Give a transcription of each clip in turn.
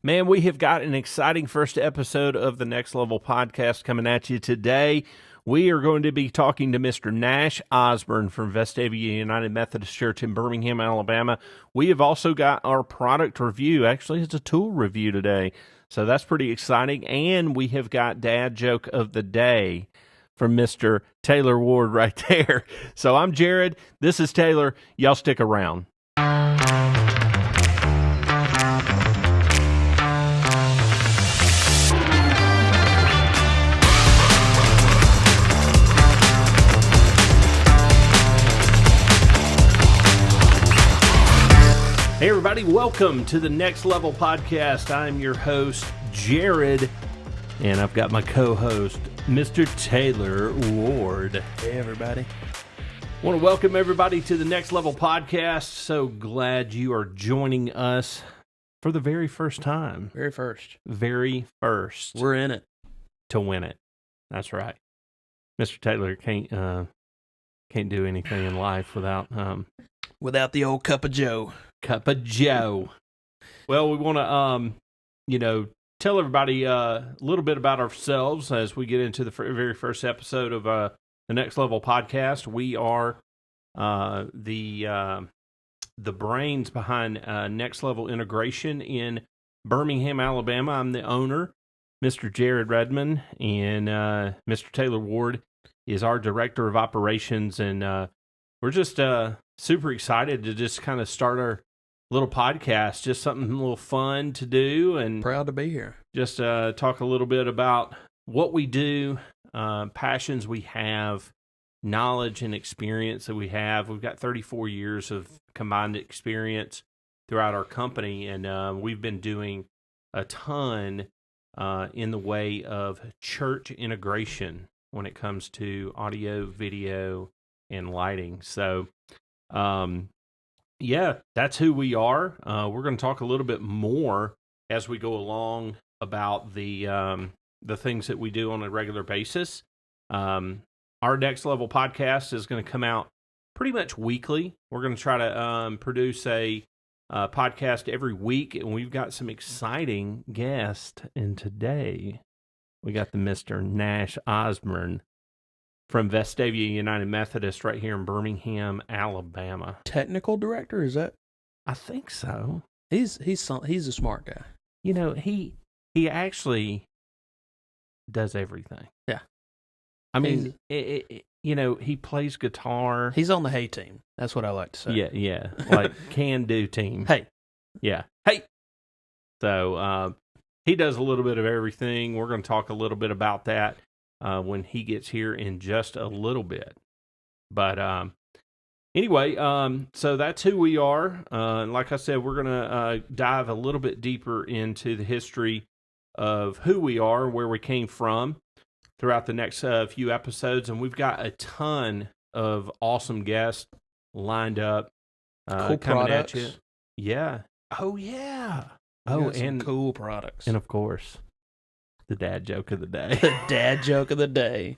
Man, we have got an exciting first episode of the Next Level podcast coming at you today. We are going to be talking to Mr. Nash Osborne from Vestavia United Methodist Church in Birmingham, Alabama. We have also got our product review. Actually, it's a tool review today, so that's pretty exciting. And we have got Dad Joke of the Day from Mr. Taylor Ward right there. So I'm Jared. This is Taylor. Y'all stick around. Hey everybody, welcome to the Next Level podcast. I'm your host, Jared, and I've got my co-host, Mr. Taylor Ward. Hey everybody. I want to welcome everybody to the Next Level podcast. So glad you are joining us for the very first time. Very first. We're in it. To win it. That's right. Mr. Taylor can't do anything in life without the old cup of Joe. Cup of Joe. Well, we want to, tell everybody a little bit about ourselves as we get into the very first episode of the Next Level podcast. We are the brains behind Next Level Integration in Birmingham, Alabama. I'm the owner, Mr. Jared Redmond, and Mr. Taylor Ward is our director of operations, and we're just super excited to just kind of start our little podcast, just something a little fun to do, and proud to be here. Just talk a little bit about what we do, passions we have, knowledge and experience that we have. We've got 34 years of combined experience throughout our company, and we've been doing a ton in the way of church integration when it comes to audio, video, and lighting. So, yeah, that's who we are. We're going to talk a little bit more as we go along about the things that we do on a regular basis. Our Next Level podcast is going to come out pretty much weekly. We're going to try to produce a podcast every week, and we've got some exciting guests. And today, we got the Mr. Nash Osborne from Vestavia United Methodist right here in Birmingham, Alabama. Technical director, is that? I think so. He's a smart guy. You know, he actually does everything. Yeah. I mean, he plays guitar. He's on the Hey team. That's what I like to say. Yeah. Like can-do team. Hey. Yeah. Hey. So, he does a little bit of everything. We're going to talk a little bit about that when he gets here in just a little bit. But anyway, so that's who we are. Like I said, we're going to dive a little bit deeper into the history of who we are, where we came from throughout the next few episodes. And we've got a ton of awesome guests lined up cool coming products. at you. Yeah. Oh, yeah. And cool products. And of course, the dad joke of the day. The dad joke of the day.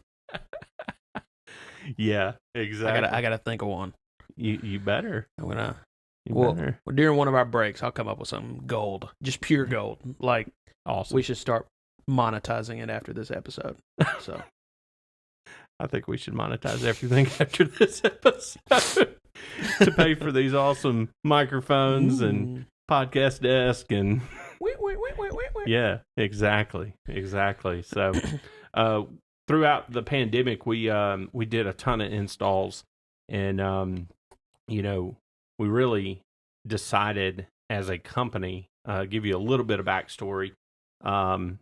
Yeah, exactly. I gotta think of one. You better. Better. Well, During one of our breaks, I'll come up with some gold, just pure gold. Like, awesome. We should start monetizing it after this episode. So, I think we should monetize everything after this episode to pay for these awesome microphones and podcast desk and. Yeah, exactly. So, throughout the pandemic, we did a ton of installs, and we really decided as a company, give you a little bit of backstory. On-site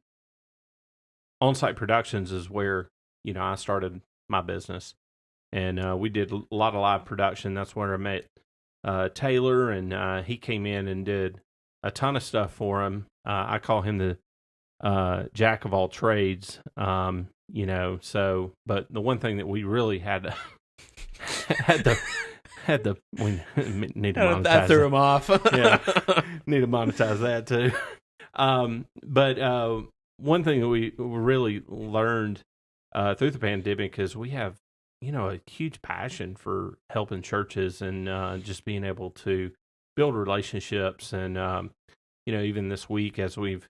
productions is where I started my business, and we did a lot of live production. That's where I met Taylor, and he came in and did a ton of stuff for him. I call him the jack of all trades, so, but the one thing that we really had to, we need to monetize. I threw him off. Yeah, need to monetize that too. But one thing that we really learned through the pandemic is we have, a huge passion for helping churches and just being able to build relationships and, even this week as we've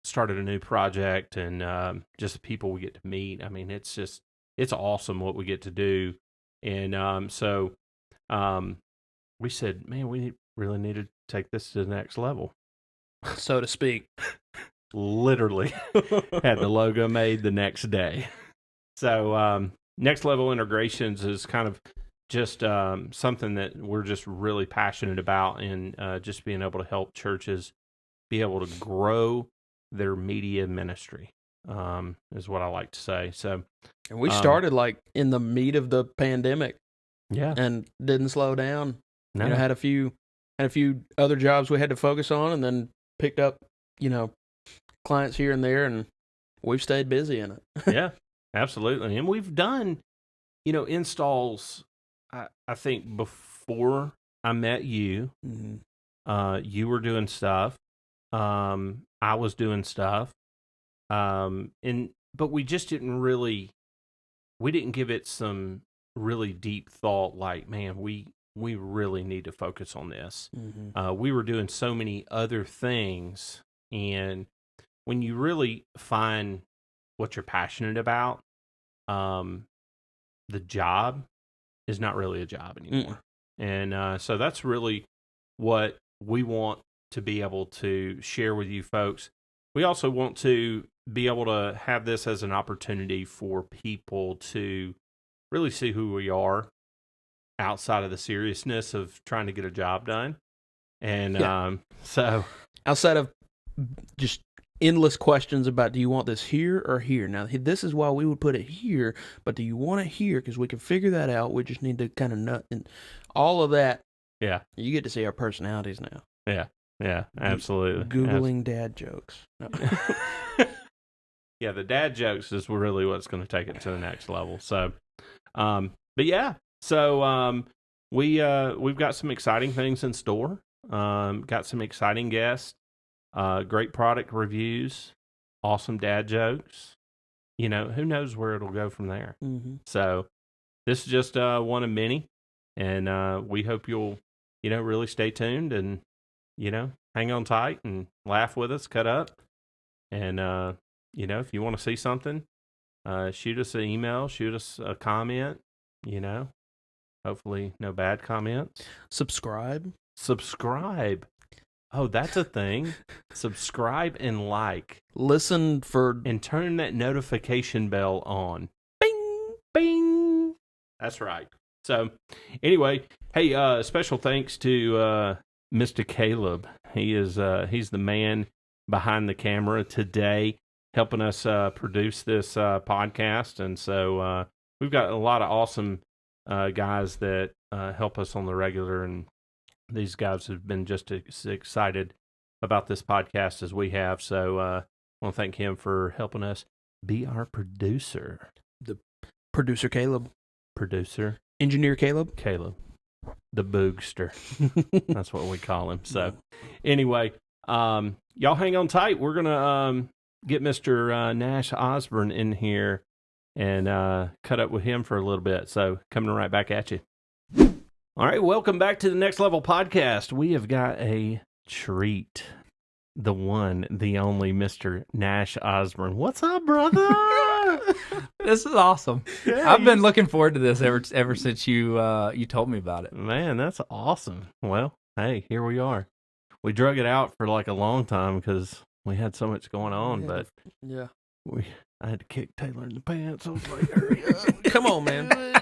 started a new project and just the people we get to meet. I mean, it's awesome what we get to do. And so we said, man, we really need to take this to the next level. So to speak. Literally had the logo made the next day. So next level integrations is kind of just something that we're just really passionate about, and just being able to help churches be able to grow their media ministry is what I like to say. So, and we started like in the meat of the pandemic, and didn't slow down. No. Had a few other jobs we had to focus on, and then picked up clients here and there, and we've stayed busy in it. Yeah, absolutely. And we've done installs. I think before I met you, you were doing stuff. I was doing stuff. But we just didn't give it some really deep thought, like, man, we really need to focus on this. We were doing so many other things, and when you really find what you're passionate about, the job is not really a job anymore. And so that's really what we want to be able to share with you folks. We also want to be able to have this as an opportunity for people to really see who we are outside of the seriousness of trying to get a job done. And so outside of just endless questions about, do you want this here or here? Now, this is why we would put it here, but do you want it here? Because we can figure that out. We just need to kind of nut and all of that. Yeah. You get to see our personalities now. Yeah. Yeah, absolutely. Googling dad jokes. No. Yeah, the dad jokes is really what's going to take it to the next level. So, but yeah, so we've got some exciting things in store. Got some exciting guests, great product reviews, awesome dad jokes. Who knows where it'll go from there. So this is just one of many, and we hope you'll really stay tuned and hang on tight and laugh with us, cut up, and if you want to see something, shoot us an email, shoot us a comment. Hopefully no bad comments. Subscribe. Oh, that's a thing. Subscribe and like. Listen for... And turn that notification bell on. Bing! Bing! That's right. So, anyway, hey, special thanks to Mr. Caleb. He's the man behind the camera today, helping us produce this podcast. And so we've got a lot of awesome guys that help us on the regular, and these guys have been just as excited about this podcast as we have. So I want to thank him for helping us be our producer. The producer Caleb. Producer. Engineer Caleb. The Boogster. That's what we call him. So anyway, y'all hang on tight. We're going to get Mr. Nash Osborne in here and cut up with him for a little bit. So coming right back at you. All right, welcome back to the Next Level Podcast. We have got a treat. The one, the only Mr. Nash Osborne. What's up, brother? This is awesome. Yeah, I've been looking forward to this ever since you told me about it. Man, that's awesome. Well, hey, here we are. We drug it out for like a long time because we had so much going on, but I had to kick Taylor in the pants. I was like, hurry up. Come on, man.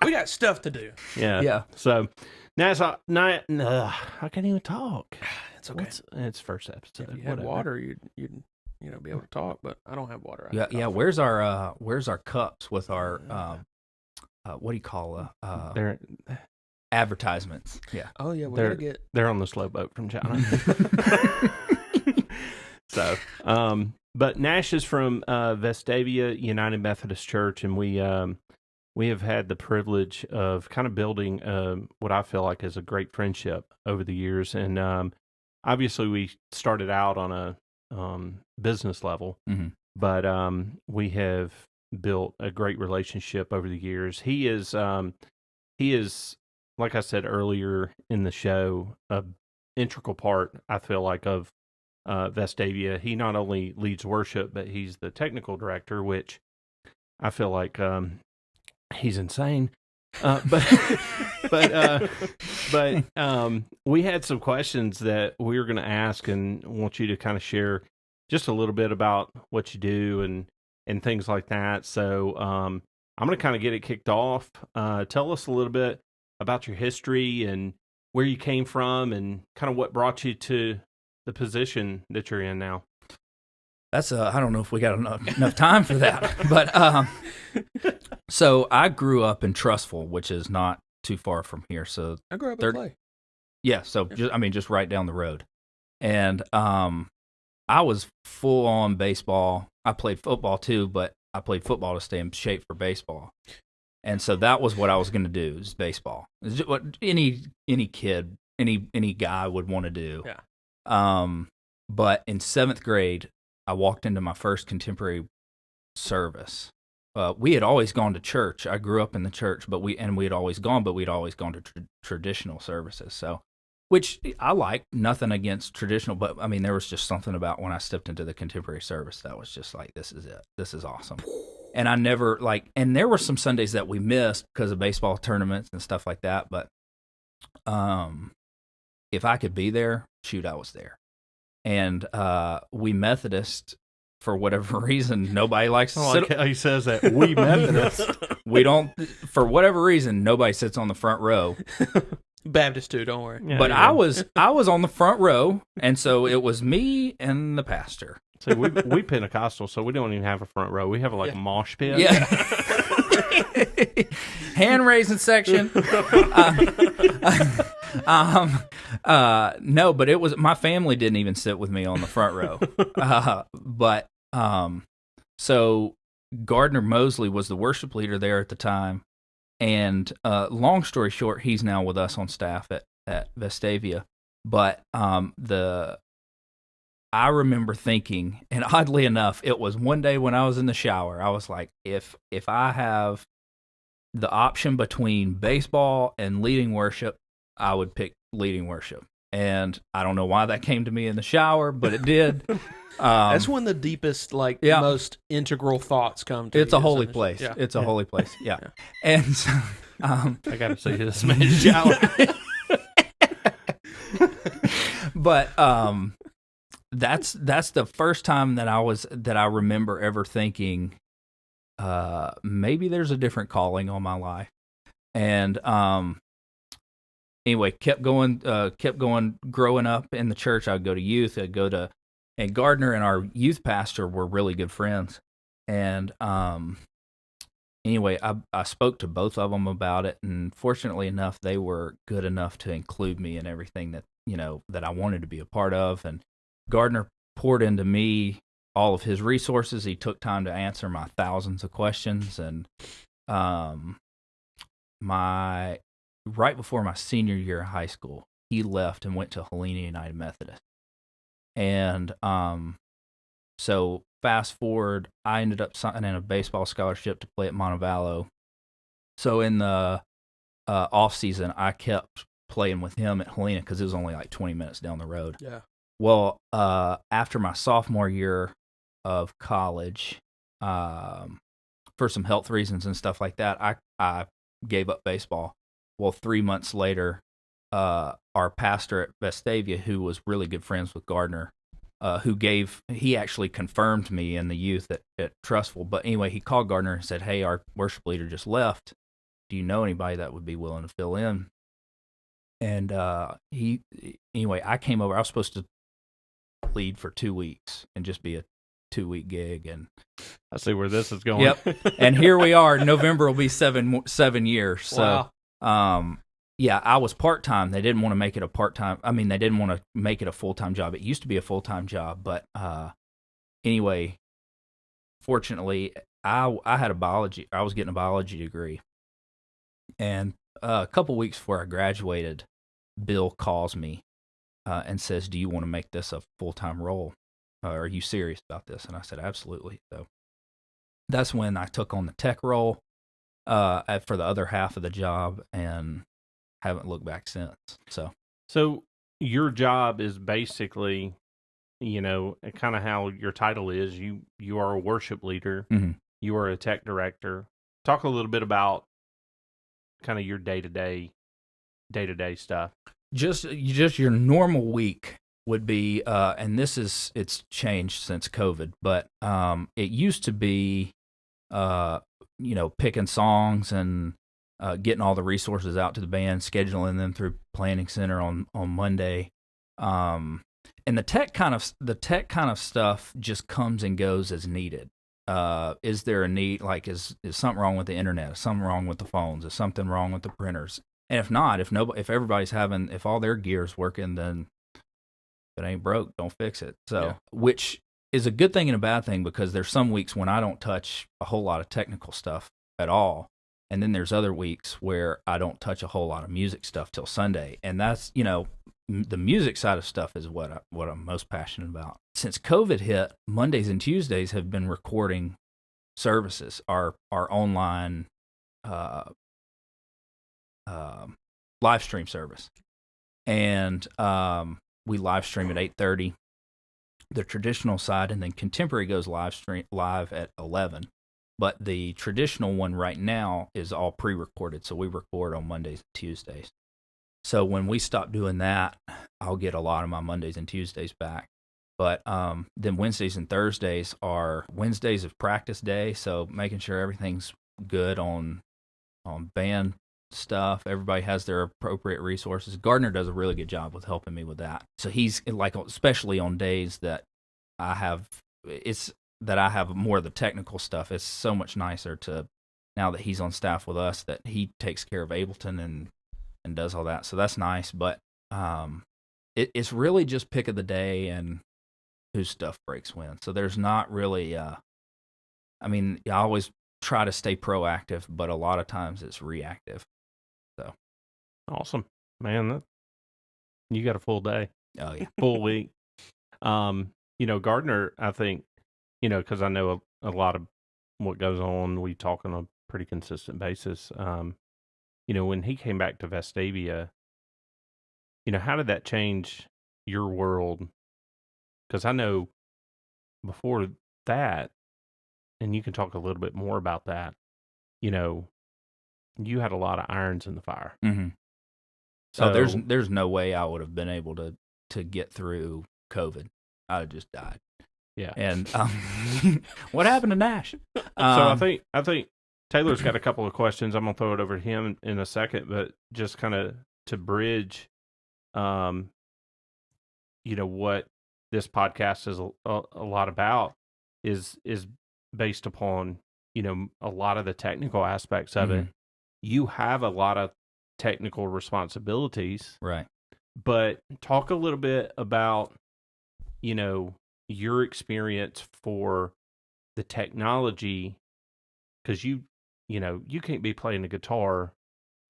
We got stuff to do. Yeah. So, Nash, I can't even talk. It's okay. It's first episode. If you had water, you'd be able to talk, but I don't have water. Yeah. Where's our cups with our what do you call they're advertisements? Yeah. Oh yeah, they're on the slow boat from China. So, but Nash is from Vestavia United Methodist Church, and we have had the privilege of kind of building what I feel like is a great friendship over the years, and obviously we started out on a business level, but we have built a great relationship over the years. He is, like I said earlier in the show, a integral part, I feel like, of Vestavia. He not only leads worship, but he's the technical director, which I feel like he's insane. But we had some questions that we were going to ask, and want you to kind of share just a little bit about what you do and things like that. So I'm going to kind of get it kicked off. Tell us a little bit about your history and where you came from, and kind of what brought you to the position that you're in now. That's I don't know if we got enough time for that, but so I grew up in Trussville, which is not too far from here. So I grew up in Clay. Yeah, so just right down the road, and I was full on baseball. I played football too, but I played football to stay in shape for baseball, and so that was what I was going to do, is baseball. It's just what any kid, any guy would want to do. Yeah. But in 7th grade, I walked into my first contemporary service. We had always gone to church. I grew up in the church, but we had always gone to traditional services. So, which I like, nothing against traditional, but I mean, there was just something about when I stepped into the contemporary service that was just like, this is it. This is awesome. And I never and there were some Sundays that we missed because of baseball tournaments and stuff like that. But if I could be there, shoot, I was there. And we Methodist, for whatever reason, nobody likes to I sit. like how he says that. We Methodist. We don't, for whatever reason, nobody sits on the front row. Baptist too, don't worry. Yeah, But yeah. I was on the front row, and so it was me and the pastor. So we Pentecostal, so we don't even have a front row. We have a mosh pit. Yeah. Hand raising section. No, but it was, my family didn't even sit with me on the front row. So Gardner Mosley was the worship leader there at the time. And long story short, he's now with us on staff at Vestavia. But I remember thinking, and oddly enough, it was one day when I was in the shower, I was like, if I have the option between baseball and leading worship, I would pick leading worship. And I don't know why that came to me in the shower, but it did. That's when the deepest, most integral thoughts come to you. It's a holy isn't it? place. Yeah. It's a holy place. Yeah. And so, I got to see this man's shower. but that's the first time that I remember ever thinking, maybe there's a different calling on my life. And anyway, kept going, growing up in the church. I'd go to youth. And Gardner and our youth pastor were really good friends. And anyway, I spoke to both of them about it, and fortunately enough, they were good enough to include me in everything that, that I wanted to be a part of. And Gardner poured into me all of his resources. He took time to answer my thousands of questions. And right before my senior year of high school, he left and went to Helena United Methodist. And so fast forward, I ended up signing a baseball scholarship to play at Montevallo. So in the off season, I kept playing with him at Helena because it was only like 20 minutes down the road. Yeah. Well, after my sophomore year of college, for some health reasons and stuff like that, I gave up baseball. Well, 3 months later, our pastor at Vestavia, who was really good friends with Gardner, he actually confirmed me in the youth at Trussville. But anyway, he called Gardner and said, "Hey, our worship leader just left. Do you know anybody that would be willing to fill in?" And anyway, I came over. I was supposed to lead for 2 weeks and just be a 2-week gig. And I see where this is going. Yep. And here we are. November will be 7 years. So, wow. Yeah, I was part-time. They didn't want to make it a part-time. I mean, they didn't want to make it a full-time job. It used to be a full-time job. But anyway, fortunately, I was getting a biology degree. And a couple weeks before I graduated, Bill calls me and says, "Do you want to make this a full-time role? Are you serious about this?" And I said, "Absolutely." So that's when I took on the tech role for the other half of the job, and haven't looked back since. So your job is basically, kind of how your title is. You are a worship leader. Mm-hmm. You are a tech director. Talk a little bit about kind of your day-to-day stuff. Just your normal week would be, and it's changed since COVID, but it used to be, picking songs and getting all the resources out to the band, scheduling them through Planning Center on Monday, and the tech kind of stuff just comes and goes as needed. Is there a need? Like, is something wrong with the internet? Is something wrong with the phones? Is something wrong with the printers? And if not, if everybody's if all their gear's working, then if it ain't broke, don't fix it. So, which is a good thing and a bad thing, because there's some weeks when I don't touch a whole lot of technical stuff at all. And then there's other weeks where I don't touch a whole lot of music stuff till Sunday. And that's, the music side of stuff is what I'm most passionate about. Since COVID hit, Mondays and Tuesdays have been recording services, our online live stream service, and we live stream at 8:30, the traditional side, and then contemporary goes live at 11. But the traditional one right now is all pre-recorded, so we record on Mondays and Tuesdays. So when we stop doing that, I'll get a lot of my Mondays and Tuesdays back. But then Wednesdays and Thursdays are Wednesdays of practice day, so making sure everything's good on band stuff. Everybody has their appropriate resources. Gardner does a really good job with helping me with that. So he's like, especially on days that I have more of the technical stuff, it's so much nicer to, now that he's on staff with us, that he takes care of Ableton and does all that. So that's nice. But it's really just pick of the day and whose stuff breaks when. So there's not really, I always try to stay proactive, but a lot of times it's reactive. So awesome, man. You got a full day. Oh yeah. Full week. Gardner, I think, because I know a lot of what goes on. We talk on a pretty consistent basis. When he came back to Vestavia, how did that change your world? Because I know before that, and you can talk a little bit more about that, you had a lot of irons in the fire. Mm-hmm. So there's no way I would have been able to get through COVID. I would have just died. Yeah. And what happened to Nash? So I think Taylor's got a couple of questions. I'm gonna throw it over to him in a second, but just kind of to bridge, what this podcast is a lot about is based upon a lot of the technical aspects of it. You have a lot of technical responsibilities, right? But talk a little bit about your experience for the technology, because you can't be playing the guitar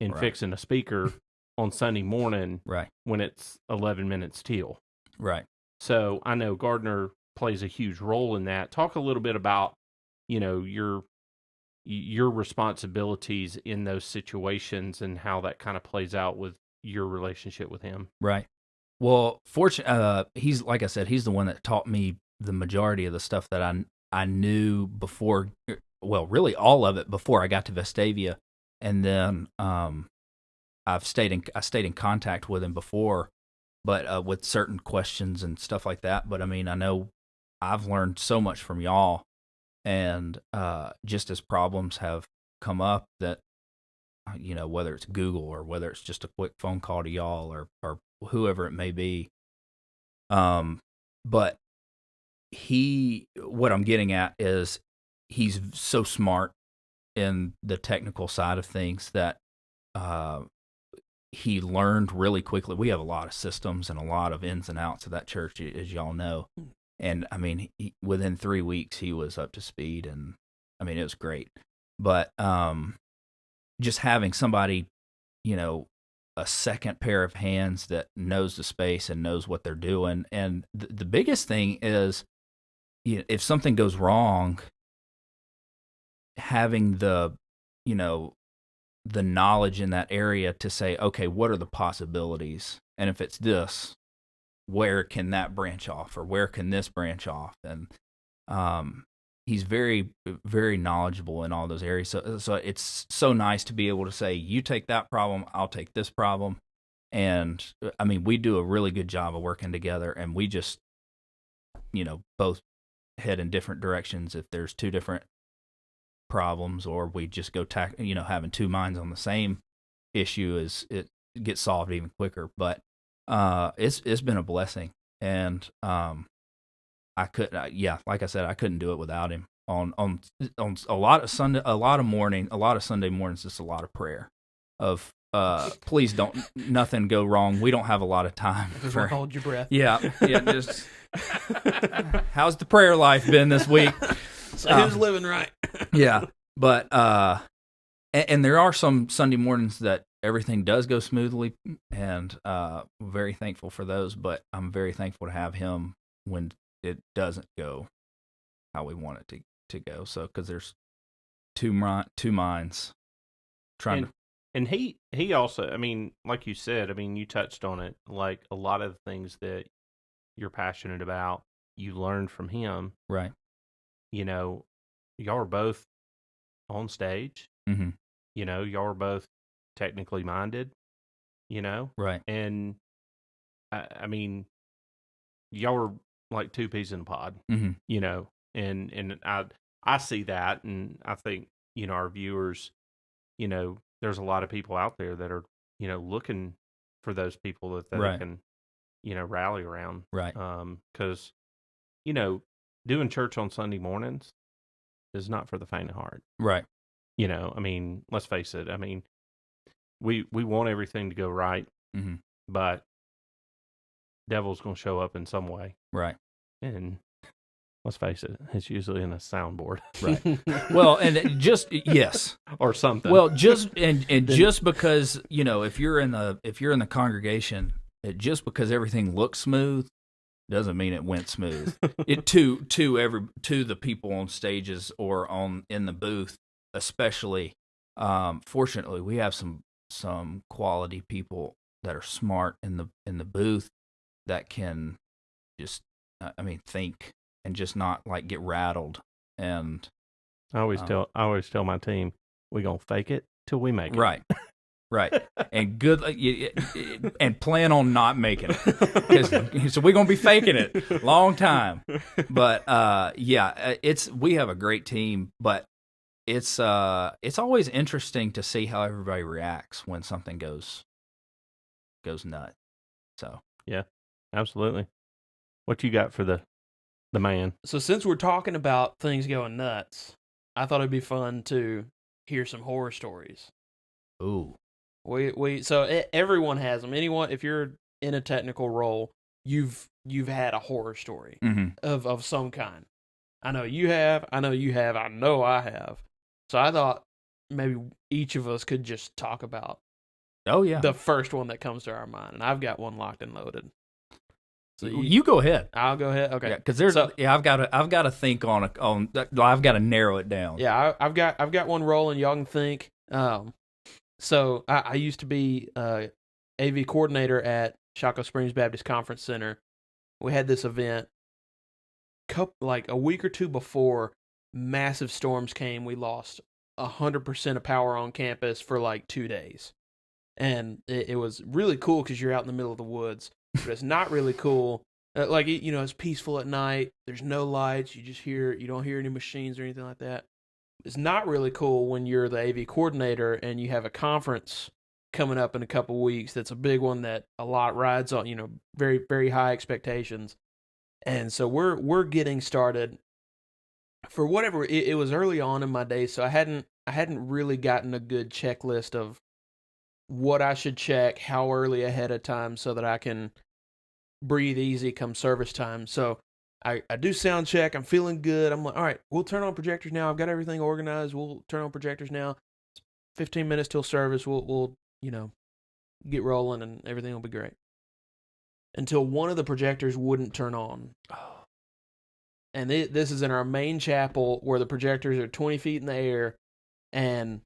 and fixing a speaker on Sunday morning, right, when it's 11 minutes till. Right. So I know Gardner plays a huge role in that. Talk a little bit about your responsibilities in those situations and how that kind of plays out with your relationship with him. Right. Well, he's, like I said, he's the one that taught me the majority of the stuff that I knew before. Well, really all of it before I got to Vestavia, and then I stayed in contact with him before, but with certain questions and stuff like that. But I mean, I know I've learned so much from y'all, and just as problems have come up that, whether it's Google or whether it's just a quick phone call to y'all or whoever it may be. But what I'm getting at is he's so smart in the technical side of things that he learned really quickly. We have a lot of systems and a lot of ins and outs of that church, as y'all know. And I mean, within 3 weeks, he was up to speed, and I mean, it was great. But just having somebody, a second pair of hands that knows the space and knows what they're doing. And the biggest thing is, if something goes wrong, having the the knowledge in that area to say, okay, what are the possibilities? And if it's this, where can that branch off, or where can this branch off? And he's very, very knowledgeable in all those areas. So it's so nice to be able to say, you take that problem, I'll take this problem. And I mean, we do a really good job of working together, and we just, both head in different directions. If there's two different problems, or we just go having two minds on the same issue, it gets solved even quicker. But it's been a blessing, and I couldn't. Like I said, I couldn't do it without him. On a lot of Sunday mornings, just a lot of prayer of please don't nothing go wrong. We don't have a lot of time. Hold your breath. Yeah. Just how's the prayer life been this week? So who's living right? Yeah, but and there are some Sunday mornings that everything does go smoothly, and very thankful for those. But I'm very thankful to have him when it doesn't go how we want it to go. So because there's two minds trying to. And he also, I mean, like you said, I mean, you touched on it. Like a lot of the things that you're passionate about, you learned from him. Right. Y'all are both on stage. Mm-hmm. Y'all are both technically minded. Right. And I mean, y'all are like two peas in a pod. Mm-hmm. And I see that, and I think our viewers, there's a lot of people out there that are looking for those people that they right. can rally around. Right. Because doing church on Sunday mornings is not for the faint of heart. Right. I mean, let's face it. I mean, we want everything to go right, mm-hmm. but devil's going to show up in some way. Right. And let's face it, it's usually in a soundboard. Right. Well, and yes. Or something. Well, just because, if you're in the congregation, just because everything looks smooth doesn't mean it went smooth. It to the people on stages or in the booth, especially. Fortunately, we have some quality people that are smart in the booth that can just think and just not like get rattled. And I always tell my team, we're gonna fake it till we make it. Right. Right. And good, and plan on not making it. So we're going to be faking it long time. But, we have a great team, but it's always interesting to see how everybody reacts when something goes nuts. So. Yeah, absolutely. What you got for the man? So since we're talking about things going nuts, I thought it'd be fun to hear some horror stories. Ooh. Everyone has them. Anyone, if you're in a technical role, you've had a horror story mm-hmm. of some kind. I know you have. I know I have. So I thought maybe each of us could just talk about. Oh yeah. The first one that comes to our mind, and I've got one locked and loaded. So you go ahead. I'll go ahead. Okay. Yeah, because I've got to think on I've got to narrow it down. Yeah, I've got one rolling. Y'all can think. So I used to be AV coordinator at Chaco Springs Baptist Conference Center. We had this event like a week or two before massive storms came. We lost 100% of power on campus for like 2 days. And it was really cool because you're out in the middle of the woods. But it's not really cool. It's peaceful at night. There's no lights. You don't hear any machines or anything like that. It's not really cool when you're the AV coordinator and you have a conference coming up in a couple weeks. That's a big one that a lot rides on, very, very high expectations. And so we're getting started for whatever. It was early on in my day, so I hadn't really gotten a good checklist of what I should check, how early ahead of time so that I can breathe easy come service time. So I do sound check. I'm feeling good. I'm like, all right, we'll turn on projectors now. I've got everything organized. We'll turn on projectors now. It's 15 minutes till service. We'll get rolling and everything will be great. Until one of the projectors wouldn't turn on. Oh. And this is in our main chapel where the projectors are 20 feet in the air, and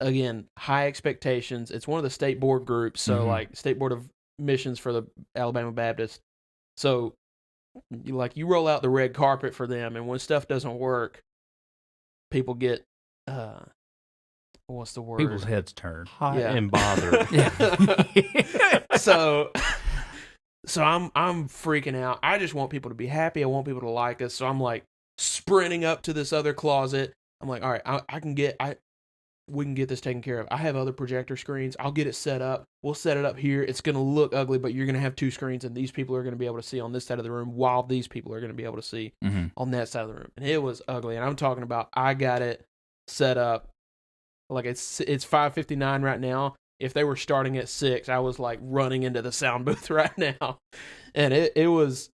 again, high expectations. It's one of the state board groups, so like State Board of Missions for the Alabama Baptist. So you roll out the red carpet for them, and when stuff doesn't work, people get what's the word? People's heads turn. Hot and bothered. So I'm freaking out. I just want people to be happy. I want people to like us. So I'm like sprinting up to this other closet. I'm like, all right, we can get this taken care of. I have other projector screens. I'll get it set up. We'll set it up here. It's going to look ugly, but you're going to have 2 screens, and these people are going to be able to see on this side of the room while these people are going to be able to see on that side of the room. And it was ugly. And I'm talking about I got it set up. Like it's 5:59 right now. If they were starting at 6, I was like running into the sound booth right now. And it was,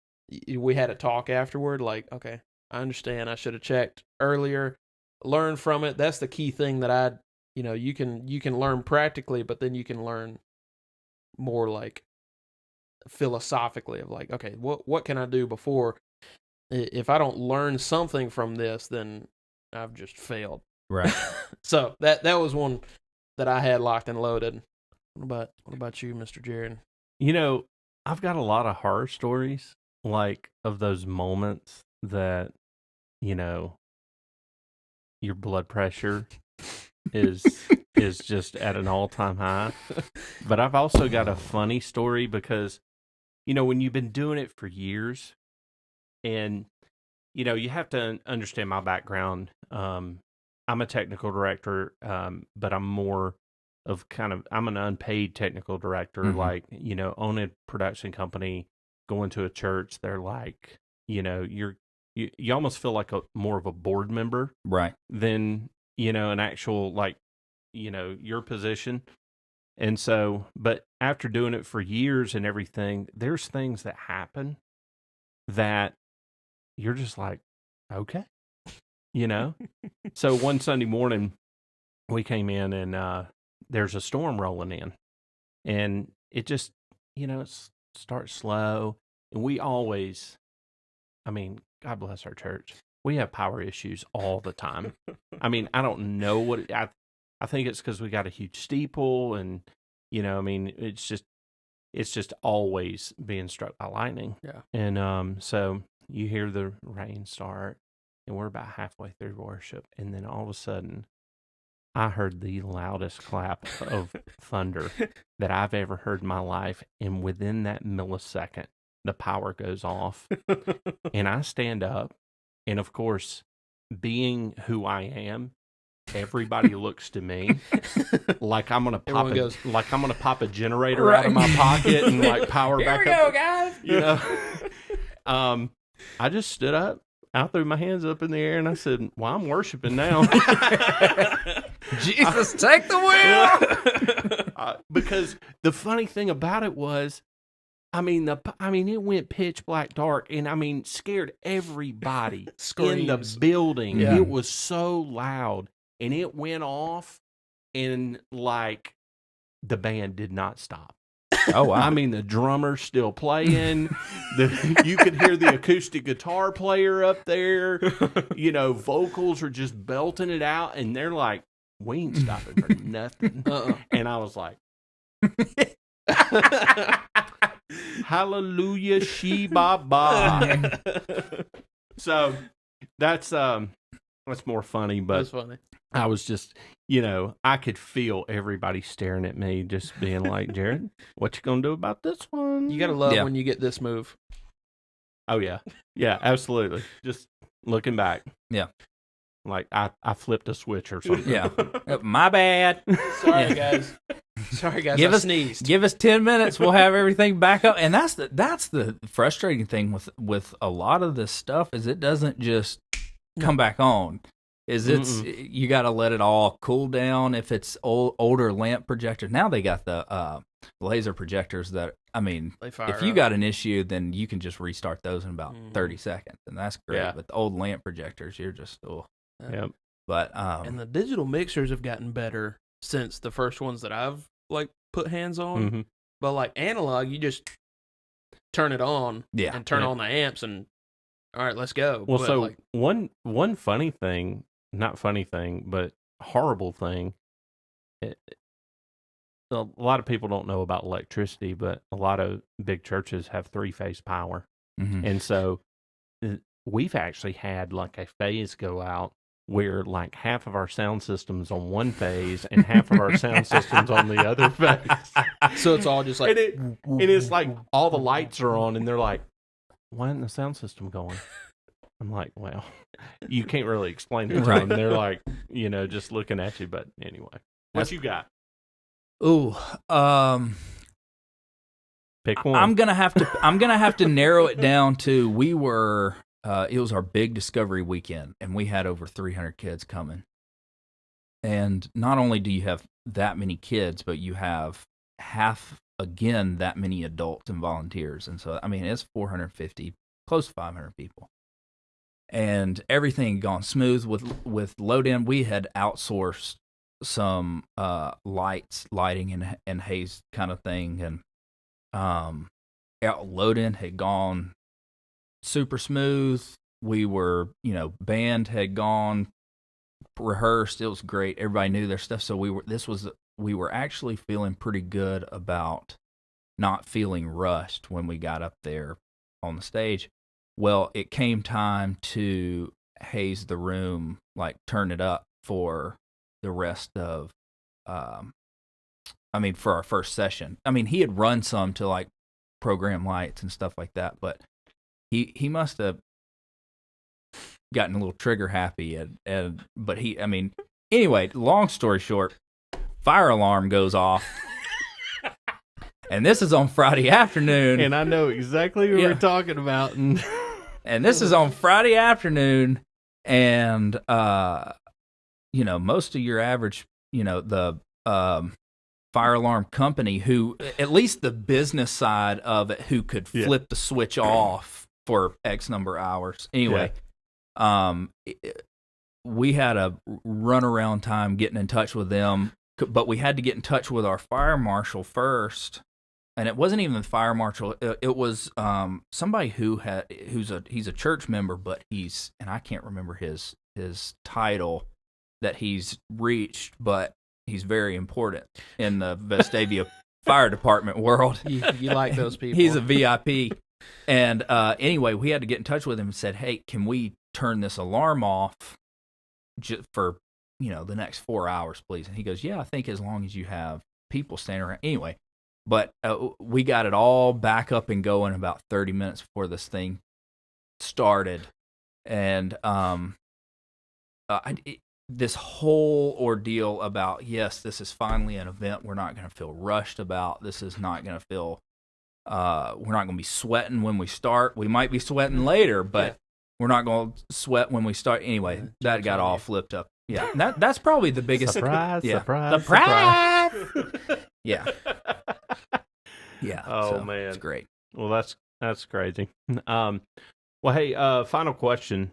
we had a talk afterward. Like, okay, I understand. I should have checked earlier. Learn from it. That's the key thing that you can learn practically, but then you can learn more like philosophically of like, okay, what can I do before, if I don't learn something from this, then I've just failed. Right. So that was one that I had locked and loaded. What about you, Mr. Jared? I've got a lot of horror stories, like of those moments that, your blood pressure is just at an all-time high. But I've also got a funny story because, when you've been doing it for years, and, you have to understand my background. I'm a technical director, but I'm more of I'm an unpaid technical director, like, own a production company, going to a church. They're like, you almost feel like more of a board member, right? Than, an actual, like, your position. And so, but after doing it for years and everything, there's things that happen that you're just like, okay. So one Sunday morning we came in and there's a storm rolling in, and it just, it starts slow. And we always, God bless our church, we have power issues all the time. I don't know what I think it's because we got a huge steeple, and it's just always being struck by lightning. Yeah. And so you hear the rain start, and we're about halfway through worship, and then all of a sudden, I heard the loudest clap of thunder that I've ever heard in my life, and within that millisecond, the power goes off, and I stand up, and of course, being who I am, everybody looks to me like I'm gonna pop a generator out of my pocket and like power back up. Here we go, guys. I just stood up. I threw my hands up in the air and I said, well, I'm worshiping now. Jesus, take the wheel. Because the funny thing about it was, it went pitch black dark, and scared everybody in the building. Yeah. It was so loud, and it went off, and like the band did not stop. Oh, wow. The drummer's still playing. You could hear the acoustic guitar player up there. Vocals are just belting it out, and they're like, we ain't stopping for nothing. And I was like, hallelujah, she-ba-ba. So that's more funny, but that's funny. I was just, I could feel everybody staring at me, just being like, Jared, what you gonna do about this one? You gotta love when you get this move. Oh, yeah. Yeah, absolutely. Just looking back. Yeah. Like, I flipped a switch or something. Yeah. My bad. Sorry, guys. I sneezed. Give us 10 minutes. We'll have everything back up. And that's the frustrating thing with a lot of this stuff is it doesn't just come back on. You got to let it all cool down. If it's older lamp projectors, now they got the laser projectors that, if you got an issue, then you can just restart those in about 30 seconds, and that's great. Yeah. But the old lamp projectors, you're just, Yep. But and the digital mixers have gotten better since the first ones that I've like put hands on. Mm-hmm. But like analog, you just turn it on, and turn on the amps, and all right, let's go. Well, but so one funny thing, not funny thing, but horrible thing, a lot of people don't know about electricity, but a lot of big churches have three-phase power. Mm-hmm. And so we've actually had like a phase go out where like half of our sound system's on one phase and half of our sound system's on the other phase. So it's all just like... And it's like all the lights are on and they're like, why isn't the sound system going? I'm like, well, you can't really explain it to them. They're like, just looking at you. But anyway, what you got? Ooh, pick one. I'm gonna have to narrow it down to it was our big Discovery weekend, and we had over 300 kids coming. And not only do you have that many kids, but you have that many adults and volunteers. And so, I mean, it's 450, close to 500 people. And everything had gone smooth with load-in. We had outsourced some lighting and haze kind of thing. And load-in had gone super smooth. We were, band had gone, rehearsed. It was great. Everybody knew their stuff. So we were actually feeling pretty good about not feeling rushed when we got up there on the stage. Well, it came time to haze the room, like turn it up for the rest of, for our first session. I mean, he had run some to like program lights and stuff like that, but he must have gotten a little trigger happy. Anyway, long story short, fire alarm goes off. And this is on Friday afternoon. And I know exactly what we're talking about. And this is on Friday afternoon. And, most of your average, the fire alarm company who, at least the business side of it, who could flip the switch off for X number of hours. Anyway, we had a runaround time getting in touch with them, but we had to get in touch with our fire marshal first. And it wasn't even the fire marshal. It was somebody he's a church member, but and I can't remember his title that he's reached, but he's very important in the Vestavia fire department world. You like those people. He's a VIP. And anyway, we had to get in touch with him and said, hey, can we turn this alarm off for, the next 4 hours, please? And he goes, yeah, I think as long as you have people standing around. Anyway, but we got it all back up and going about 30 minutes before this thing started. And this whole ordeal about, yes, this is finally an event we're not going to feel rushed about. This is not going to feel, we're not going to be sweating when we start. We might be sweating later, but we're not going to sweat when we start. Anyway, that got all flipped up. Yeah, that's probably the biggest surprise. Yeah. Yeah. Oh, man. It's great. Well, that's crazy. Well, hey, final question.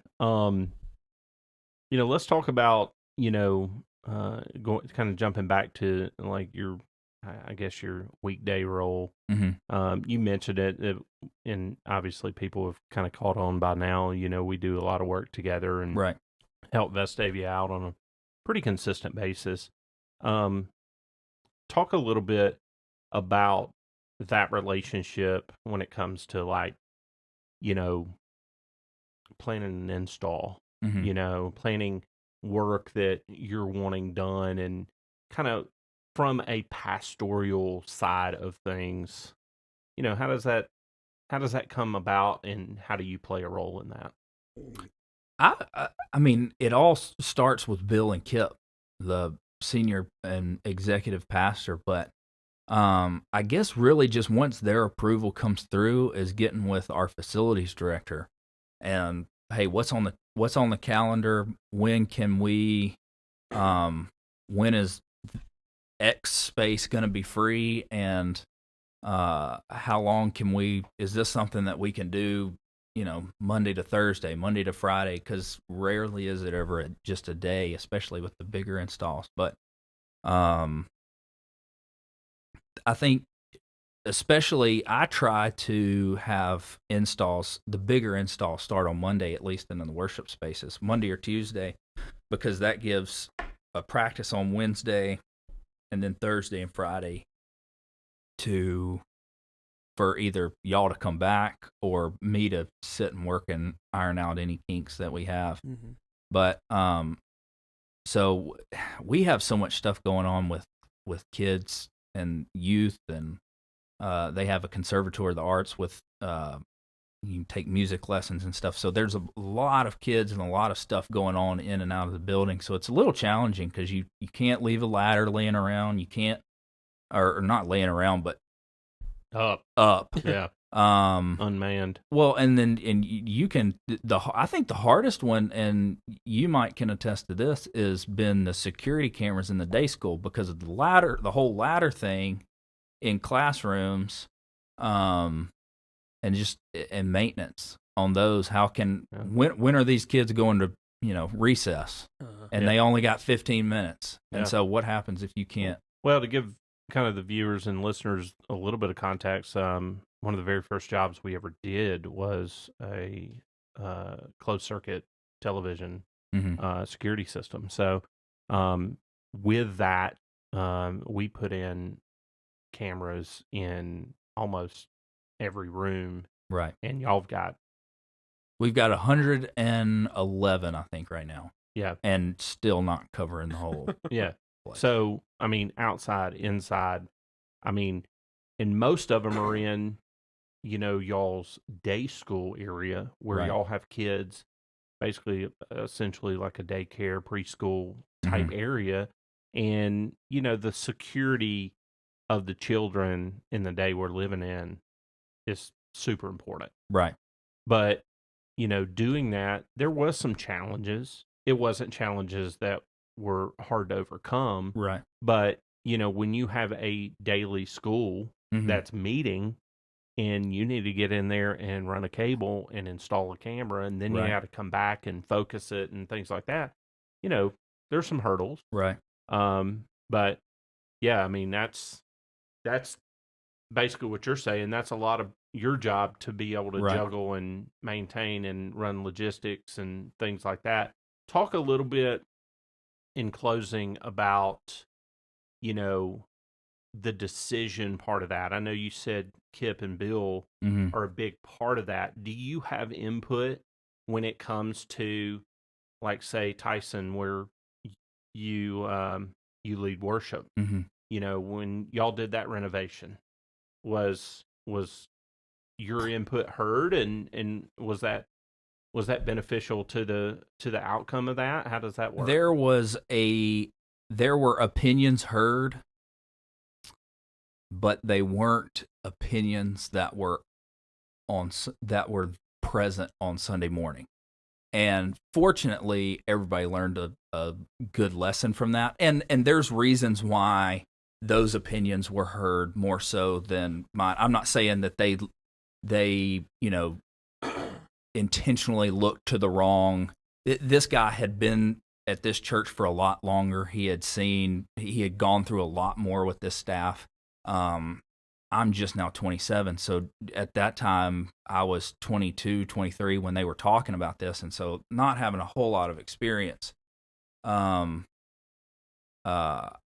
Let's talk about, kind of jumping back to like your weekday role. Mm-hmm. You mentioned it, and obviously people have kind of caught on by now. We do a lot of work together and help Vestavia out on a pretty consistent basis. Talk a little bit about that relationship when it comes to like, planning an install, planning work that you're wanting done, and kind of from a pastoral side of things, how does that come about, and how do you play a role in that? I mean, it all starts with Bill and Kip, the senior and executive pastor, but I guess really just once their approval comes through is getting with our facilities director and, hey, what's on the calendar? When can we, when is X space going to be free? And, how long is this something that we can do, Monday to Thursday, Monday to Friday? 'Cause rarely is it ever just a day, especially with the bigger installs. But, I think especially I try to have the bigger installs start on Monday, at least in the worship spaces, Monday or Tuesday, because that gives a practice on Wednesday and then Thursday and Friday for either y'all to come back or me to sit and work and iron out any kinks that we have. Mm-hmm. But so we have so much stuff going on with kids and youth, and they have a conservatory of the arts with you can take music lessons and stuff. So there's a lot of kids and a lot of stuff going on in and out of the building. So it's a little challenging because you can't leave a ladder laying around. You can't, or not laying around, but up. Yeah. Unmanned. Well, and you can, I think the hardest one, and you can attest to this, has been the security cameras in the day school because of the whole ladder thing in classrooms, and maintenance on those. How can, when are these kids going to, recess? And they only got 15 minutes. And so what happens if you can't? Well, to give kind of the viewers and listeners a little bit of context, one of the very first jobs we ever did was a closed circuit television security system. So with that, we put in cameras in almost every room. Right. And we've got 111, I think, right now. Yeah. And still not covering the whole. Yeah. place. So, outside, inside, and most of them are in, y'all's day school area where y'all have kids, basically, essentially like a daycare, preschool type area. And, the security of the children in the day we're living in is super important. Right. But, doing that, there was some challenges. It wasn't challenges that were hard to overcome. Right. But, when you have a daily school that's meeting and you need to get in there and run a cable and install a camera, and then you have to come back and focus it and things like that, there's some hurdles. Right. But yeah, that's basically what you're saying. That's a lot of your job to be able to juggle and maintain and run logistics and things like that. Talk a little bit in closing about, the decision part of that. I know you said Kip and Bill are a big part of that. Do you have input when it comes to, like, say, Tyson, where you lead worship? When y'all did that renovation, was your input heard, and was that beneficial to the outcome of that? How does that work? There were opinions heard, but they weren't opinions that were present on Sunday morning. And fortunately, everybody learned a good lesson from that. And there's reasons why those opinions were heard more so than mine. I'm not saying that they intentionally looked to the wrong. This guy had been at this church for a lot longer. He had gone through a lot more with this staff. I'm just now 27. So at that time I was 22, 23 when they were talking about this. And so not having a whole lot of experience, I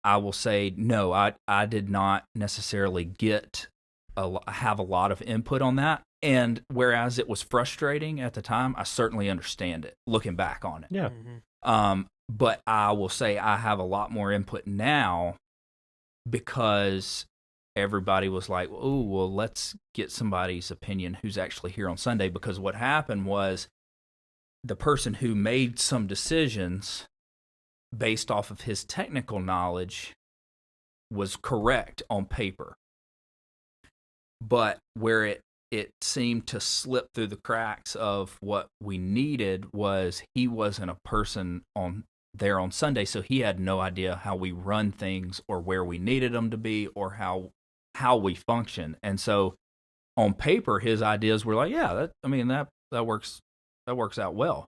will say, no, I did not necessarily have a lot of input on that. And whereas it was frustrating at the time, I certainly understand it looking back on it. Yeah. But I will say I have a lot more input now because everybody was like, oh, well, let's get somebody's opinion who's actually here on Sunday. Because what happened was the person who made some decisions based off of his technical knowledge was correct on paper. But where it seemed to slip through the cracks of what we needed was he wasn't a person there on Sunday, so he had no idea how we run things or where we needed them to be or how we function. And so on paper, his ideas were like, yeah, that works out well.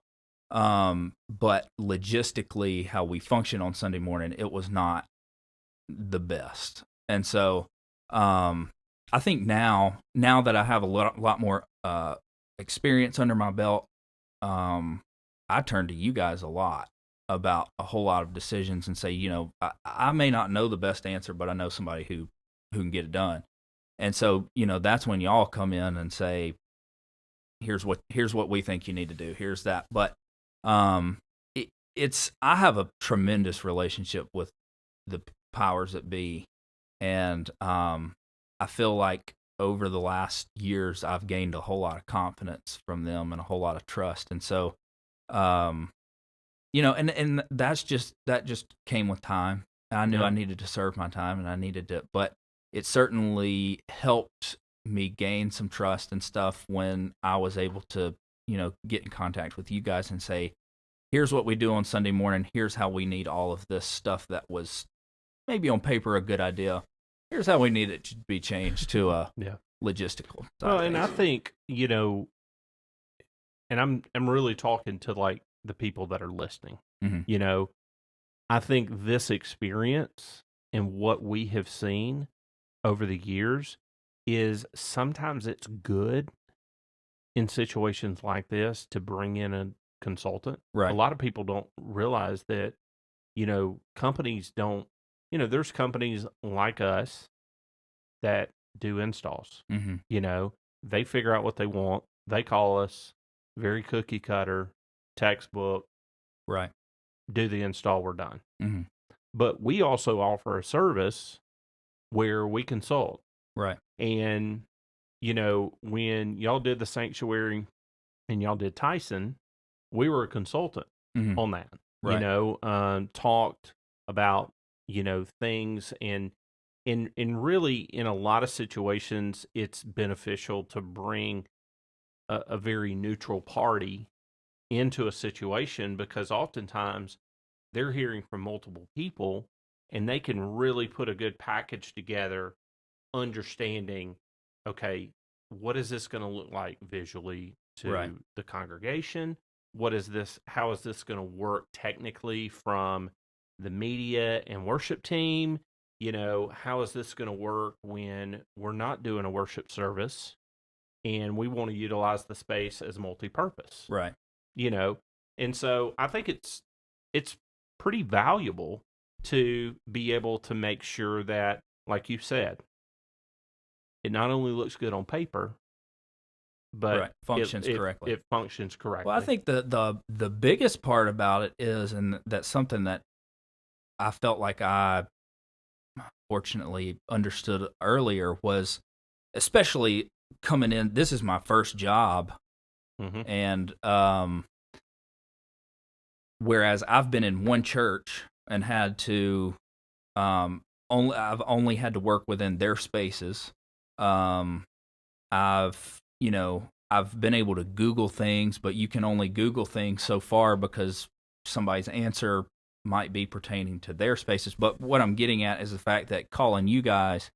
But logistically, how we function on Sunday morning, it was not the best. And so I think now that I have a lot more experience under my belt, I turn to you guys a lot about a whole lot of decisions and say, I may not know the best answer, but I know somebody who can get it done. And so, that's when y'all come in and say, here's what we think you need to do. Here's that. But I have a tremendous relationship with the powers that be. And I feel like over the last years, I've gained a whole lot of confidence from them and a whole lot of trust. And so, and that just came with time. I knew I needed to serve my time, and I needed to, but it certainly helped me gain some trust and stuff when I was able to, get in contact with you guys and say, here's what we do on Sunday morning. Here's how we need all of this stuff that was maybe on paper a good idea. Here's how we need it to be changed to a logistical. Well, and I think, and I'm really talking to like the people that are listening. Mm-hmm. I think this experience and what we have seen over the years is sometimes it's good in situations like this to bring in a consultant. Right. A lot of people don't realize that, companies don't, there's companies like us that do installs. Mm-hmm. They figure out what they want. They call us, very cookie cutter, textbook. Right. Do the install, we're done. Mm-hmm. But we also offer a service where we consult. Right. And, when y'all did the sanctuary and y'all did Tyson, we were a consultant on that. Right. Talked about, things and really in a lot of situations, it's beneficial to bring a very neutral party into a situation because oftentimes they're hearing from multiple people and they can really put a good package together, understanding, okay, what is this going to look like visually to the congregation? What is this? How is this going to work technically from the media and worship team? How is this going to work when we're not doing a worship service and we want to utilize the space as multi-purpose? Right. And so I think it's pretty valuable to be able to make sure that, like you said, it not only looks good on paper, but functions correctly. It functions correctly. Well, I think the biggest part about it is, and that's something that I felt like I fortunately understood earlier, was especially coming in. This is my first job, and whereas I've been in one church and had to I've only had to work within their spaces. I've been able to Google things, but you can only Google things so far because somebody's answer might be pertaining to their spaces. But what I'm getting at is the fact that calling you guys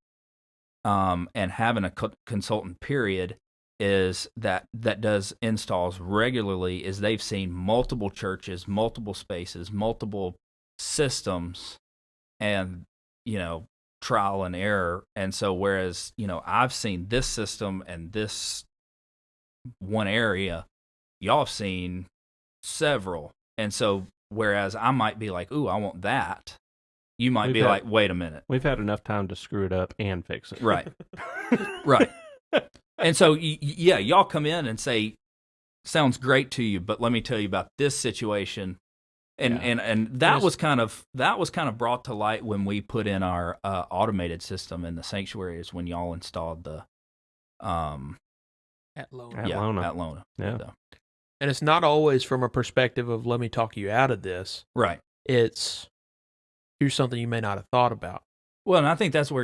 and having a consultant period is that does installs regularly, is they've seen multiple churches, multiple spaces, multiple systems, and trial and error. And so whereas I've seen this system and this one area, y'all have seen several. And so whereas I might be like, ooh, I want that, you might be like, wait a minute, we've had enough time to screw it up and fix it. Right. Right. And so y'all come in and say, sounds great to you, but let me tell you about this situation. And that was kind of brought to light when we put in our automated system in the sanctuaries when y'all installed the at Lona. At Lona. Yeah. So. And it's not always from a perspective of let me talk you out of this. Right. It's here's something you may not have thought about. Well, and I think that's where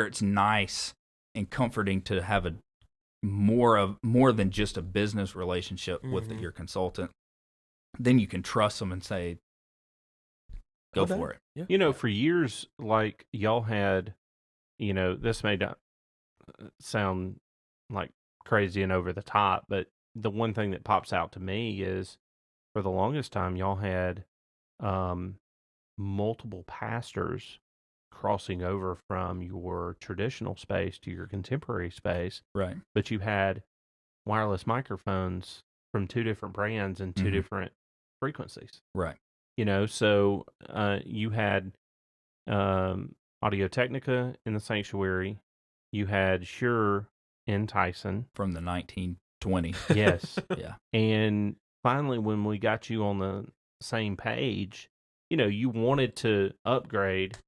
it's nice and comforting to have a more than just a business relationship with your consultant. Then you can trust them and say, go for it. Yeah. For years, like y'all had, this may not sound like crazy and over the top, but the one thing that pops out to me is for the longest time, y'all had multiple pastors crossing over from your traditional space to your contemporary space. Right. But you had wireless microphones from two different brands and two different frequencies. Right. So you had Audio-Technica in the Sanctuary. You had Shure in Tyson. From the 1920s. Yes. Yeah. And finally, when we got you on the same page, you wanted to upgrade,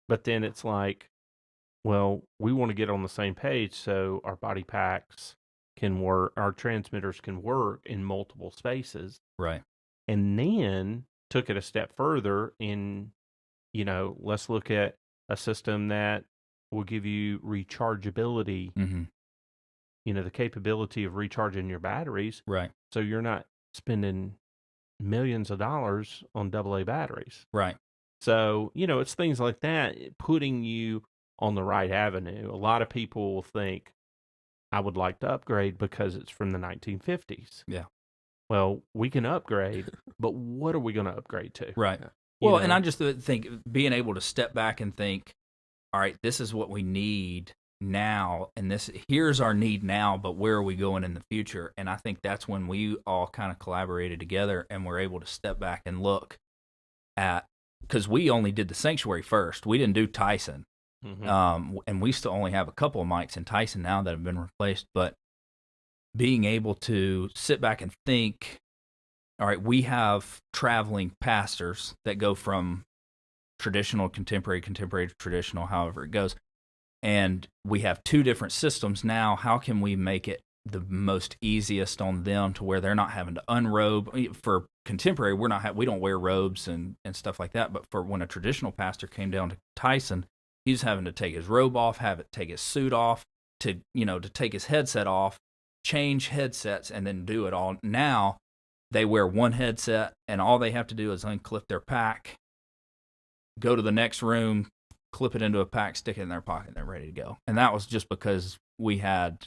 but then it's like, well, we want to get on the same page so our body packs can work, our transmitters can work in multiple spaces. Right. And then took it a step further in, let's look at a system that will give you rechargeability, the capability of recharging your batteries. Right. So you're not spending millions of dollars on AA batteries. Right. So, it's things like that, putting you on the right avenue. A lot of people will think, I would like to upgrade because it's from the 1950s. Yeah. Well, we can upgrade, but what are we going to upgrade to? Right. Well, and I just think being able to step back and think, all right, this is what we need now, and here's our need now, but where are we going in the future? And I think that's when we all kind of collaborated together and were able to step back and look at, because we only did the Sanctuary first. We didn't do Tyson. And we still only have a couple of mics in Tyson now that have been replaced, but being able to sit back and think, all right, we have traveling pastors that go from traditional, contemporary, traditional, however it goes. And we have two different systems now. How can we make it the most easiest on them to where they're not having to unrobe? For contemporary, we don't wear robes and stuff like that. But for when a traditional pastor came down to Tyson, he's having to take his robe off, take his suit off, to take his headset off, change headsets, and then do it all. Now they wear one headset, and all they have to do is unclip their pack, go to the next room, clip it into a pack, stick it in their pocket, and they're ready to go. And that was just because we had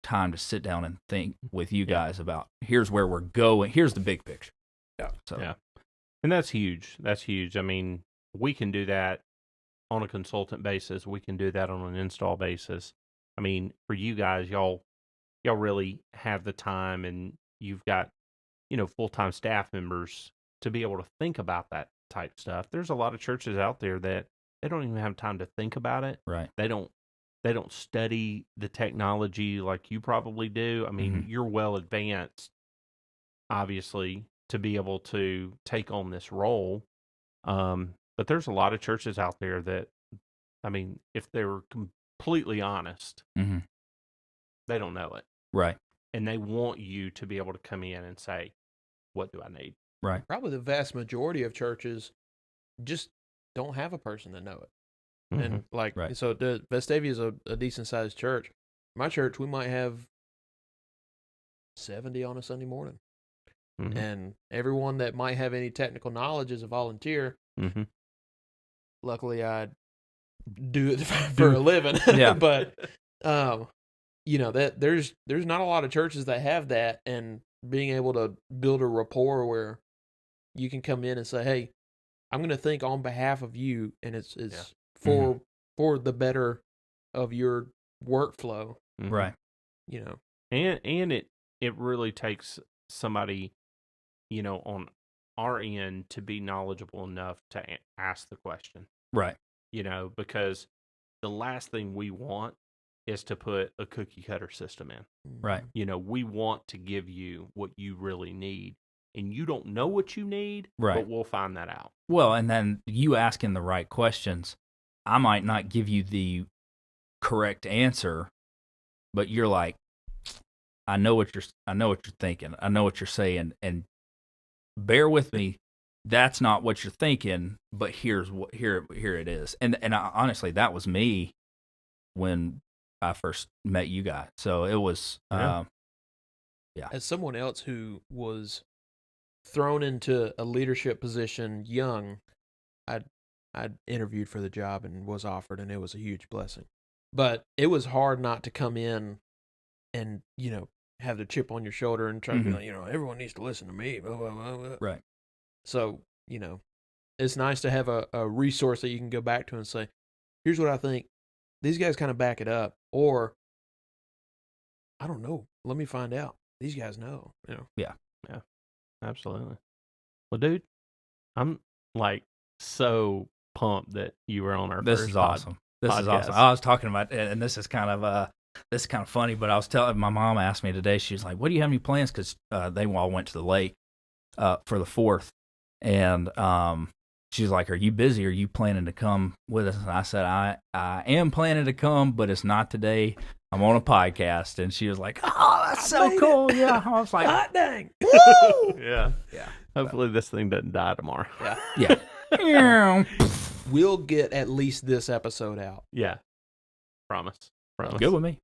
time to sit down and think with you guys about, here's where we're going. Here's the big picture. Yeah. So. Yeah. And that's huge. That's huge. I mean, we can do that on a consultant basis. We can do that on an install basis. I mean, for you guys, y'all really have the time, and you've got, full-time staff members to be able to think about that type stuff. There's a lot of churches out there that they don't even have time to think about it. Right. They don't study the technology like you probably do. I mean, you're well advanced, obviously, to be able to take on this role. But there's a lot of churches out there that, I mean, if they were completely honest, they don't know it. Right. And they want you to be able to come in and say, what do I need? Right. Probably the vast majority of churches just don't have a person that know it. And so Vestavia is a decent sized church. My church, we might have 70 on a Sunday morning. And everyone that might have any technical knowledge is a volunteer. Luckily, I do it for a living. Yeah. But, that there's not a lot of churches that have that, and being able to build a rapport where you can come in and say, hey, I'm going to think on behalf of you, and it's for the better of your workflow. Right. And it really takes somebody, on our end to be knowledgeable enough to ask the question. Right. Because the last thing we want is to put a cookie cutter system in. Right. We want to give you what you really need, and you don't know what you need, right, but we'll find that out. Well, and then you asking the right questions, I might not give you the correct answer, but you're like, I know what you're thinking. I know what you're saying, and bear with me. That's not what you're thinking, but here it is. And honestly, that was me when I first met you guys. So it was, yeah. As someone else who was thrown into a leadership position young, I interviewed for the job and was offered, and it was a huge blessing. But it was hard not to come in and, have the chip on your shoulder and try to be like, everyone needs to listen to me. Blah, blah, blah, blah. Right. So, it's nice to have a resource that you can go back to and say, here's what I think. These guys kind of back it up. Or, I don't know. Let me find out. these guys know. You know. Yeah. Absolutely. Well, dude, I'm like so pumped that you were on our This first is awesome. This is podcast. awesome. I was talking about, and this is kind of funny, but I was telling my mom asked me today. She was like, "What do you have any plans?" Because they all went to the lake for the 4th, and she's like, "Are you busy? Are you planning to come with us?" And I said, "I am planning to come, but it's not today. I'm on a podcast." And she was like, "Oh, that's so cool!" Yeah, I was like, Hot dang! Woo! Yeah. Yeah. Hopefully this thing doesn't die tomorrow. "Yeah." We'll get at least this episode out. Yeah. Promise. Good with me.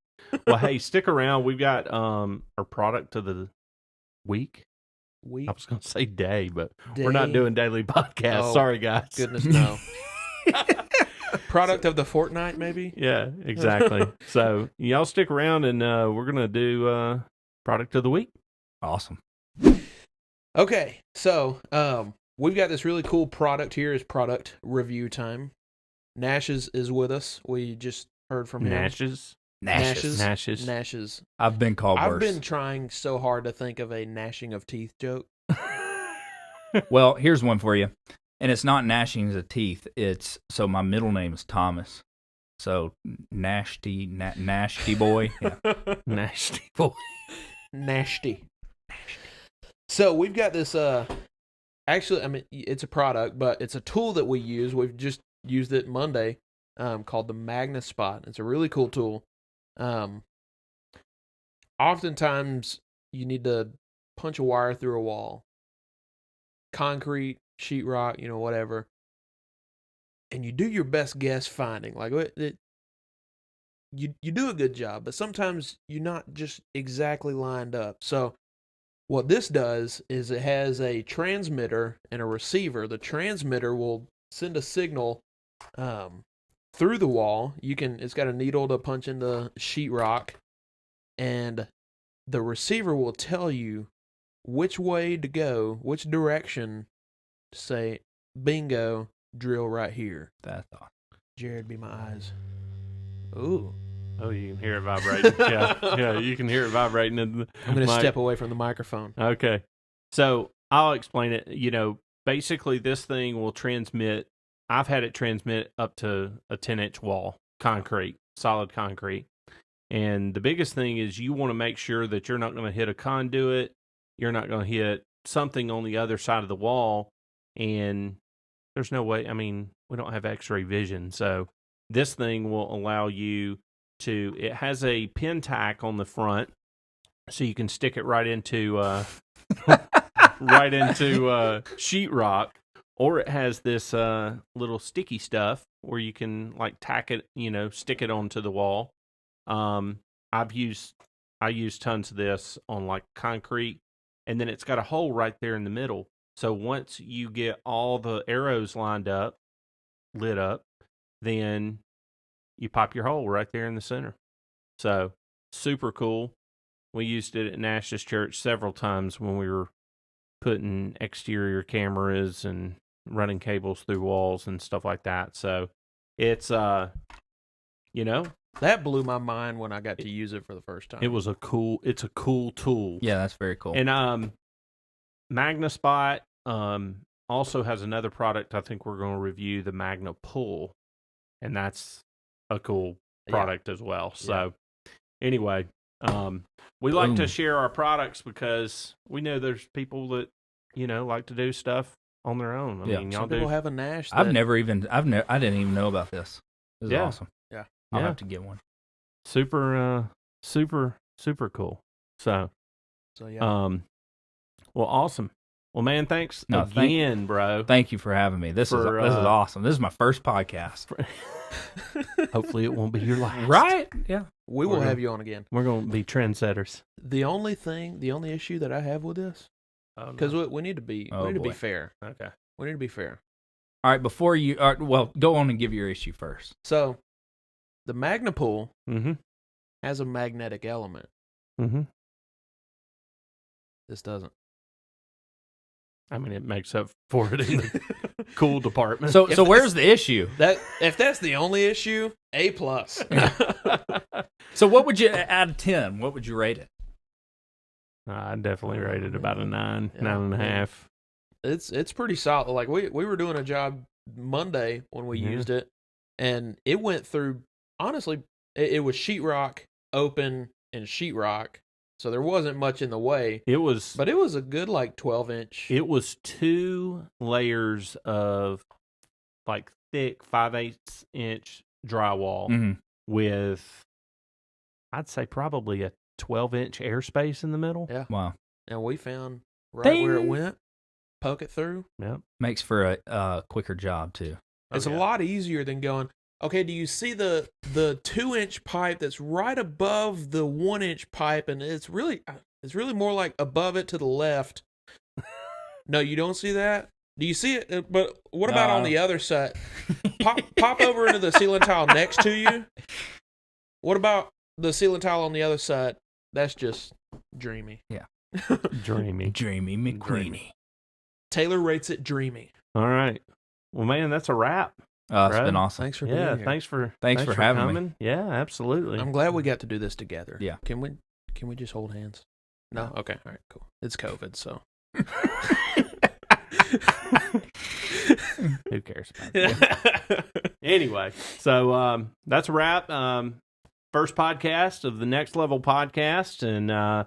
Well, hey, stick around. We've got our product of the week. I was going to say day, but we're not doing daily podcasts. Oh, Sorry, guys. Goodness, no. Product of the fortnight, maybe? Yeah, exactly. So y'all stick around, and we're going to do product of the week. Awesome. Okay, so we've got this really cool product here. Is product review time. Nash is with us. We just heard from him. Nashs. Nash's. I've been called worse. I've been trying so hard to think of a gnashing of teeth joke. Well, here's one for you. And it's not gnashing of teeth. So my middle name is Thomas. So Nasty boy. Yeah. Nasty boy. Nasty. So we've got this, actually, I mean, it's a product, but it's a tool that we use. We've just used it Monday, called the Magna Spot. It's a really cool tool. Oftentimes you need to punch a wire through a wall, concrete, sheetrock, whatever, and you do your best guess finding. Like you do a good job, but sometimes you're not just exactly lined up. So what this does is it has a transmitter and a receiver. The transmitter will send a signal through the wall. It's got a needle to punch into sheetrock, and the receiver will tell you which way to go, which direction to say, bingo, drill right here. That's awesome. Jared, be my eyes. Ooh. Oh, you can hear it vibrating. Yeah, you can hear it vibrating. I'm going to step away from the microphone. Okay. So I'll explain it. Basically this thing will transmit. I've had it transmit up to a 10-inch wall, concrete, solid concrete. And the biggest thing is you want to make sure that you're not going to hit a conduit. You're not going to hit something on the other side of the wall. And there's no way, we don't have x-ray vision. So this thing will allow you it has a pin tack on the front, so you can stick it right into sheetrock, or it has this little sticky stuff where you can tack it, stick it onto the wall. I use tons of this on concrete, and then it's got a hole right there in the middle. So once you get all the arrows lit up, then you pop your hole right there in the center. So super cool. We used it at Nash's church several times when we were putting exterior cameras and running cables through walls and stuff like that. So it's that blew my mind when I got to use it for the first time. It's a cool tool. Yeah, that's very cool. And Magna Spot also has another product I think we're going to review, the Magna Pull, and that's a cool product as well. So anyway, we like to share our products because we know there's people that like to do stuff on their own. I mean, y'all people have a Nash. I didn't even know about this. This is awesome. Yeah, I'll have to get one. Super cool. So yeah. Well, awesome. Well, man, thanks bro. Thank you for having me. This is awesome. This is my first podcast. Hopefully it won't be your last. Right? Yeah. We will have you on again. We're going to be trendsetters. The only issue that I have with this, because we need to be fair. Okay. We need to be fair. All right, before you, go on and give your issue first. So, the Magna Pull mm-hmm. has a magnetic element. Mm-hmm. This doesn't. It makes up for it in the cool department. So where's the issue? If that's the only issue, A+. So what would you, out of 10, what would you rate it? I definitely rated about a 9, Yeah. 9.5. It's pretty solid. Like we were doing a job Monday when we used it, and it went through. Honestly, it was sheetrock, open, and sheetrock, so there wasn't much in the way. It was, But it was a good 12-inch. It was 2 layers of like thick 5/8 inch drywall Mm-hmm. with, I'd say, probably a 12-inch airspace in the middle. Yeah. Wow. And we found right Ding! where it went, poke it through. Yep. Makes for a quicker job too. It's a lot easier than going, okay, do you see the 2-inch pipe that's right above the 1-inch pipe, and it's really more like above it to the left. No, you don't see that? Do you see it? But what about on the other side? Pop over into the ceiling tile next to you. What about the ceiling tile on the other side? That's just dreamy. Yeah. Dreamy. Dreamy McQueenie. Taylor rates it dreamy. All right. Well, man, that's a wrap. It's Right? been awesome. Thanks for being Yeah, here. thanks for having me. coming. Yeah, absolutely. I'm glad we got to do this together. Yeah. Can we just hold hands? No? Okay. All right, cool. It's COVID, so. Who cares about that? Anyway, so that's a wrap. First podcast of the Next Level podcast. And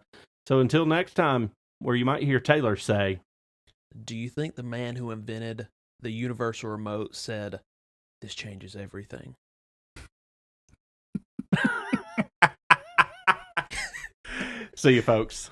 so until next time, where you might hear Taylor say, Do you think the man who invented the universal remote said, "This changes everything"? see you, folks.